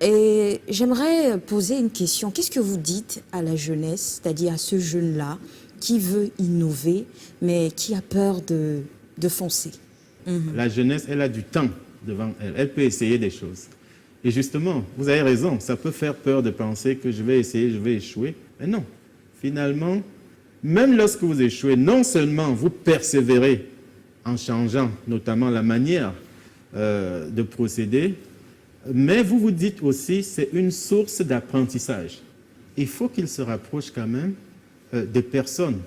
Et j'aimerais poser une question. Qu'est-ce que vous dites à la jeunesse, c'est-à-dire à ce jeune-là qui veut innover, mais qui a peur de foncer? La jeunesse, elle a du temps devant elle. Elle peut essayer des choses. Et justement, vous avez raison, ça peut faire peur de penser que je vais essayer, je vais échouer. Mais non. Finalement, même lorsque vous échouez, non seulement vous persévérez en changeant notamment la manière de procéder, mais vous vous dites aussi c'est une source d'apprentissage. Il faut qu'il se rapproche quand même de personnes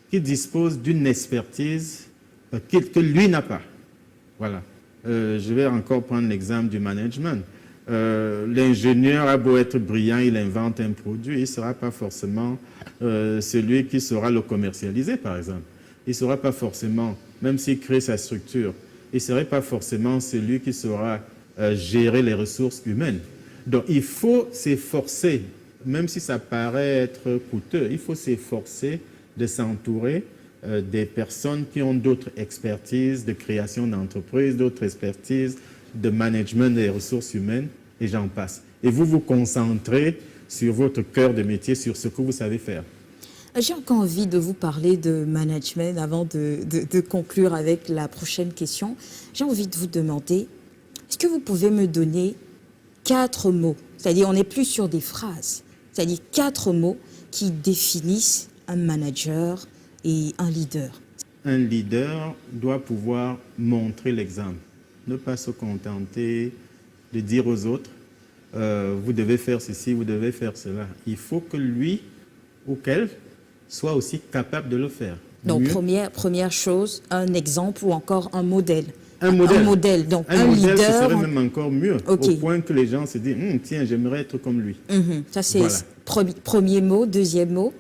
qui disposent d'une expertise que lui n'a pas. Voilà. Je vais encore prendre l'exemple du management. L'ingénieur a beau être brillant, il invente un produit, il ne sera pas forcément celui qui saura le commercialiser, par exemple. Il ne sera pas forcément, même s'il crée sa structure, il ne serait pas forcément celui qui saura gérer les ressources humaines. Donc, il faut s'efforcer, même si ça paraît être coûteux, il faut s'efforcer de s'entourer des personnes qui ont d'autres expertises de création d'entreprises, d'autres expertises de management des ressources humaines, et j'en passe. Et vous vous concentrez sur votre cœur de métier, sur ce que vous savez faire. J'ai encore envie de vous parler de management avant de conclure avec la prochaine question. J'ai envie de vous demander, est-ce que vous pouvez me donner 4 mots, c'est-à-dire on n'est plus sur des phrases, c'est-à-dire 4 mots qui définissent un manager et un leader? Un leader doit pouvoir montrer l'exemple. Ne pas se contenter de dire aux autres, vous devez faire ceci, vous devez faire cela. Il faut que lui ou qu'elle soit aussi capable de le faire. Donc, première chose, un exemple ou encore un modèle. Un modèle. Un modèle. Donc, un modèle, leader. Ce serait même encore mieux, au point que les gens se disent, tiens, j'aimerais être comme lui. Ça, c'est premier mot. Deuxième mot.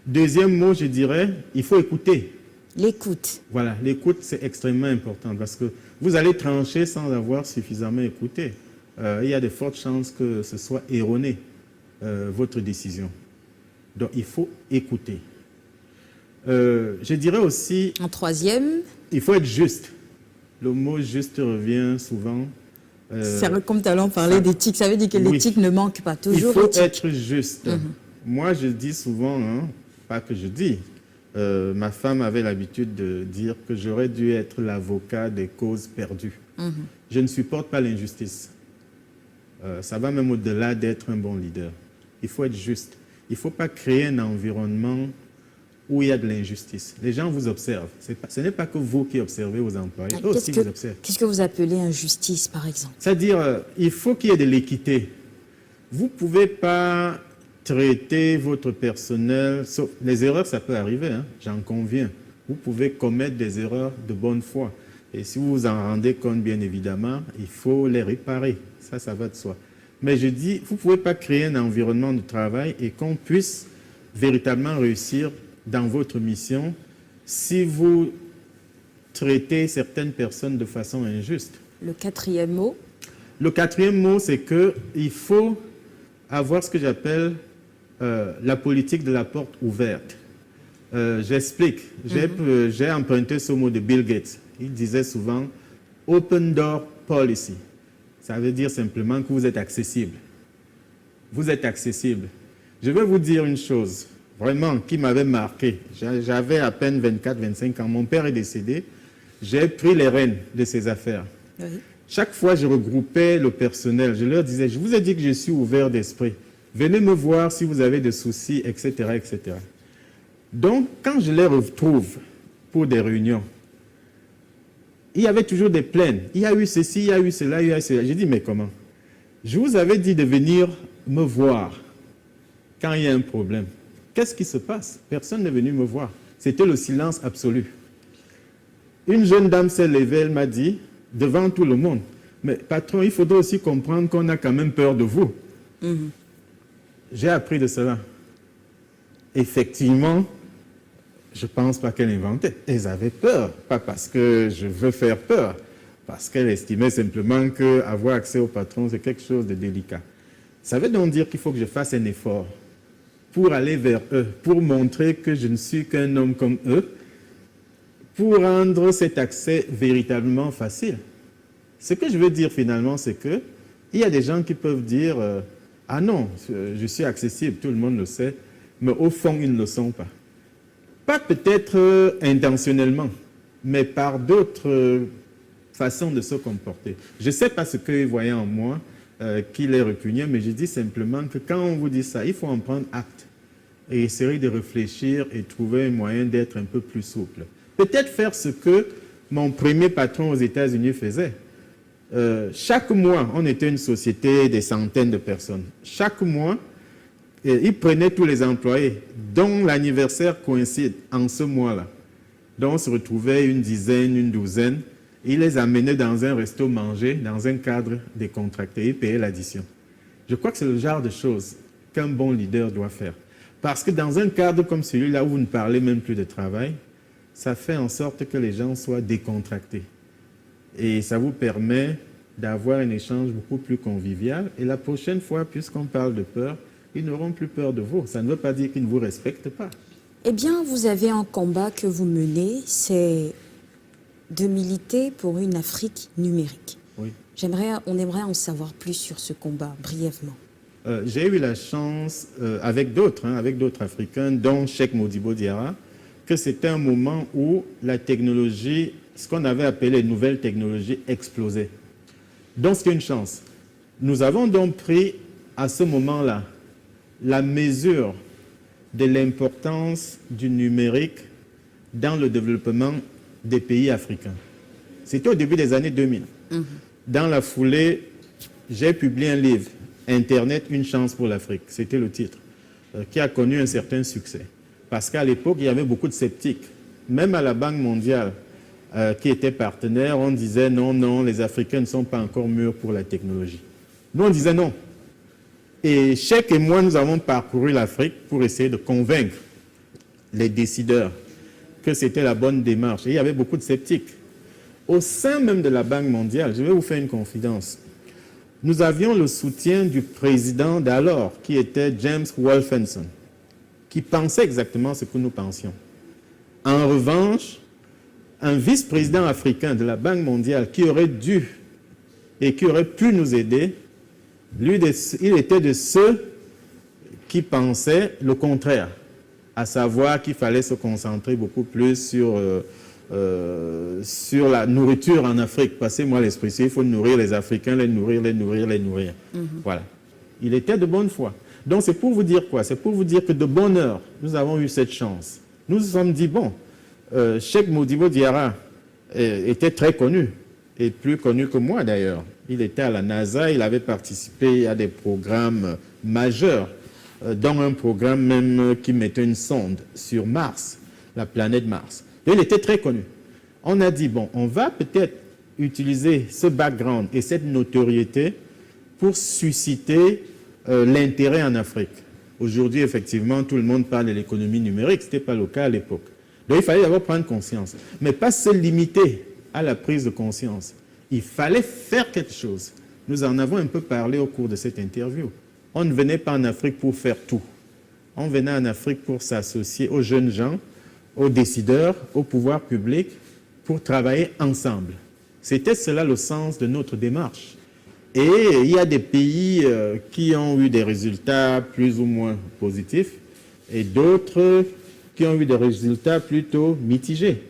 Deuxième mot, je dirais, il faut écouter. L'écoute. Voilà, l'écoute, c'est extrêmement important parce que vous allez trancher sans avoir suffisamment écouté. Il y a de fortes chances que ce soit erroné, votre décision. Donc, il faut écouter. Je dirais aussi... En troisième? Il faut être juste. Le mot « juste » revient souvent. Comme tout à l'heure, on parlait d'éthique. Ça veut dire que l'éthique ne manque pas toujours. Il faut être juste. Moi, je dis souvent, pas que je dis, ma femme avait l'habitude de dire que j'aurais dû être l'avocat des causes perdues. Je ne supporte pas l'injustice. Ça va même au-delà d'être un bon leader. Il faut être juste. Il ne faut pas créer un environnement où il y a de l'injustice. Les gens vous observent. Ce n'est pas que vous qui observez vos employés, eux aussi vous observent. Qu'est-ce que vous appelez injustice, par exemple? C'est-à-dire, il faut qu'il y ait de l'équité. Vous ne pouvez pas traiter votre personnel... Les erreurs, ça peut arriver, j'en conviens. Vous pouvez commettre des erreurs de bonne foi. Et si vous vous en rendez compte, bien évidemment, il faut les réparer. Ça va de soi. Mais je dis, vous ne pouvez pas créer un environnement de travail et qu'on puisse véritablement réussir dans votre mission si vous traitez certaines personnes de façon injuste. Le quatrième mot? Le quatrième mot, c'est qu'il faut avoir ce que j'appelle la politique de la porte ouverte. J'explique. J'ai emprunté ce mot de Bill Gates. Il disait souvent « open door policy ». Ça veut dire simplement que vous êtes accessible. Vous êtes accessible. Je vais vous dire une chose, vraiment, qui m'avait marqué. J'avais à peine 24-25 ans. Mon père est décédé. J'ai pris les rênes de ses affaires. Oui. Chaque fois, je regroupais le personnel. Je leur disais, je vous ai dit que je suis ouvert d'esprit. Venez me voir si vous avez des soucis, etc., etc. Donc, quand je les retrouve pour des réunions, il y avait toujours des plaintes. Il y a eu ceci, il y a eu cela, il y a eu cela. J'ai dit, mais comment? Je vous avais dit de venir me voir quand il y a un problème. Qu'est-ce qui se passe? Personne n'est venu me voir. C'était le silence absolu. Une jeune dame s'est levée, elle m'a dit, devant tout le monde, mais patron, il faudrait aussi comprendre qu'on a quand même peur de vous. J'ai appris de cela. Effectivement, je ne pense pas qu'elle inventait. Elles avaient peur, pas parce que je veux faire peur, parce qu'elle estimait simplement qu'avoir accès au patron, c'est quelque chose de délicat. Ça veut donc dire qu'il faut que je fasse un effort pour aller vers eux, pour montrer que je ne suis qu'un homme comme eux, pour rendre cet accès véritablement facile. Ce que je veux dire finalement, c'est qu'il y a des gens qui peuvent dire « Ah non, je suis accessible, tout le monde le sait », mais au fond, ils ne le sont pas. Pas peut-être intentionnellement, mais par d'autres façons de se comporter. Je ne sais pas ce qu'ils voyaient en moi qui les répugnait, mais je dis simplement que quand on vous dit ça, il faut en prendre acte et essayer de réfléchir et trouver un moyen d'être un peu plus souple. Peut-être faire ce que mon premier patron aux États-Unis faisait. Chaque mois, on était une société des centaines de personnes. Chaque mois, il prenait tous les employés dont l'anniversaire coïncide en ce mois-là. Donc on se retrouvait une dizaine, une douzaine. Il les amenait dans un resto manger, dans un cadre décontracté. Il payait l'addition. Je crois que c'est le genre de choses qu'un bon leader doit faire. Parce que dans un cadre comme celui-là où vous ne parlez même plus de travail, ça fait en sorte que les gens soient décontractés. Et ça vous permet d'avoir un échange beaucoup plus convivial. Et la prochaine fois, puisqu'on parle de peur, ils n'auront plus peur de vous. Ça ne veut pas dire qu'ils ne vous respectent pas. Eh bien, vous avez un combat que vous menez, c'est de militer pour une Afrique numérique. Oui. On aimerait en savoir plus sur ce combat, brièvement. J'ai eu la chance, avec d'autres Africains, dont Cheikh Modibo Diarra, que c'était un moment où la technologie, ce qu'on avait appelé les nouvelles technologies, explosait. Donc, c'est une chance. Nous avons donc pris, à ce moment-là, la mesure de l'importance du numérique dans le développement des pays africains. C'était au début des années 2000. Dans la foulée, j'ai publié un livre, Internet, une chance pour l'Afrique. C'était le titre, qui a connu un certain succès. Parce qu'à l'époque, il y avait beaucoup de sceptiques. Même à la Banque mondiale, qui était partenaire, on disait non, non, les Africains ne sont pas encore mûrs pour la technologie. Nous, on disait non. Et Cheikh et moi, nous avons parcouru l'Afrique pour essayer de convaincre les décideurs que c'était la bonne démarche. Et il y avait beaucoup de sceptiques. Au sein même de la Banque mondiale, je vais vous faire une confidence. Nous avions le soutien du président d'alors, qui était James Wolfenson, qui pensait exactement ce que nous pensions. En revanche, un vice-président africain de la Banque mondiale qui aurait dû et qui aurait pu nous aider, lui, il était de ceux qui pensaient le contraire, à savoir qu'il fallait se concentrer beaucoup plus sur la nourriture en Afrique. Passez-moi l'expression, il faut nourrir les Africains, les nourrir. Voilà. Il était de bonne foi. Donc c'est pour vous dire quoi? C'est pour vous dire que de bonne heure, nous avons eu cette chance. Nous nous sommes dit, bon, Cheikh Modibo Diarra était très connu, et plus connu que moi d'ailleurs. Il était à la NASA, il avait participé à des programmes majeurs, dont un programme même qui mettait une sonde sur Mars, la planète Mars. Et il était très connu. on a dit, bon, on va peut-être utiliser ce background et cette notoriété pour susciter l'intérêt en Afrique. Aujourd'hui, effectivement, tout le monde parle de l'économie numérique, ce n'était pas le cas à l'époque. Donc, il fallait d'abord prendre conscience, mais pas se limiter à la prise de conscience. Il fallait faire quelque chose. Nous en avons un peu parlé au cours de cette interview. On ne venait pas en Afrique pour faire tout. On venait en Afrique pour s'associer aux jeunes gens, aux décideurs, au pouvoir public, pour travailler ensemble. C'était cela le sens de notre démarche. Et il y a des pays qui ont eu des résultats plus ou moins positifs et d'autres qui ont eu des résultats plutôt mitigés.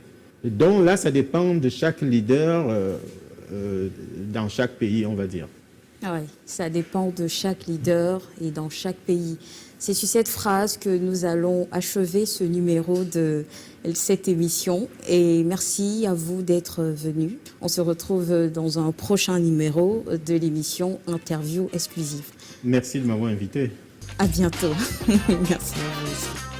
Donc là, ça dépend de chaque leader dans chaque pays, on va dire. Oui, ça dépend de chaque leader et dans chaque pays. C'est sur cette phrase que nous allons achever ce numéro de cette émission. Et merci à vous d'être venus. On se retrouve dans un prochain numéro de l'émission Interview exclusive. Merci de m'avoir invité. À bientôt. Merci à vous aussi.